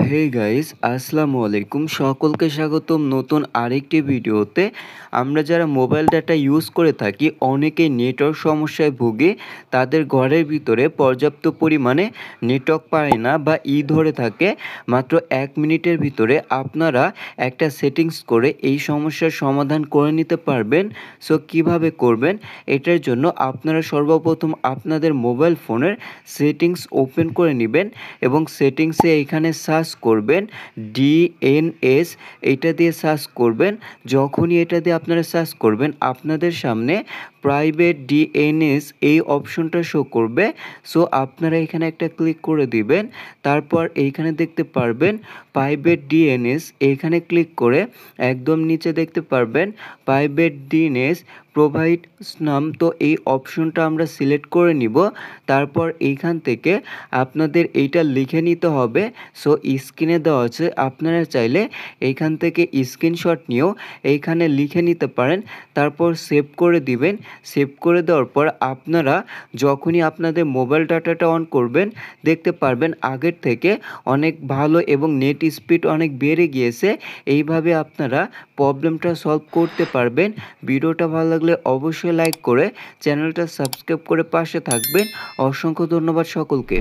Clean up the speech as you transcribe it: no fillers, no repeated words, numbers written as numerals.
Hey guys আসসালামু আলাইকুম সকলকে স্বাগতম নতুন আরেকটি ভিডিওতে। আমরা যারা মোবাইল ডাটা ইউজ করে থাকি অনেকেই নেটওয়ার্ক সমস্যায় ভুগে, তাদের ঘরের ভিতরে পর্যাপ্ত পরিমাণে নেটওয়ার্ক পায় না বা ধরে থাকে। মাত্র 1 মিনিটের ভিতরে আপনারা একটা সেটিংস করে এই সমস্যার সমাধান করে নিতে পারবেন। সো কিভাবে করবেন, এটার জন্য আপনারা সর্বপ্রথম আপনাদের মোবাইল ফোনের সেটিংস ওপেন করে নেবেন এবং সেটিংসে এইখানে সার্চ করবেন ডিএনএস, এইটা দিয়ে সার্চ করবেন। যখনই এটা দিয়ে আপনারা সার্চ করবেন আপনাদের সামনে প্রাইভেট ডিএনএস এই অপশনটা শো করবে। সো আপনারা এখানে একটা ক্লিক করে দিবেন। তারপর এইখানে দেখতে পারবেন প্রাইভেট ডিএনএস, এইখানে ক্লিক করে একদম নিচে দেখতে পারবেন প্রাইভেট ডিএনএস প্রোভাইড নাম। তো এই অপশনটা আমরা সিলেক্ট করে নিব। তারপর এইখান থেকে আপনাদের এইটা লিখে নিতে হবে। সো স্ক্রিনে দেওয়া আছে, আপনারা চাইলে এইখান থেকে স্ক্রিনশট নিয়েও এইখানে লিখে নিতে পারেন। তারপর সেভ করে দিবেন। সেভ করে দেওয়ার পর আপনারা যখনই আপনাদের মোবাইল ডাটাটা অন করবেন দেখতে পারবেন আগের থেকে অনেক ভালো এবং নেট স্পিড অনেক বেড়ে গিয়েছে। এইভাবে আপনারা প্রবলেমটা সলভ করতে পারবেন। ভিডিওটা ভালো লাগলে অবশ্যই লাইক করে চ্যানেলটা সাবস্ক্রাইব করে পাশে থাকবেন। অসংখ্য ধন্যবাদ সকলকে।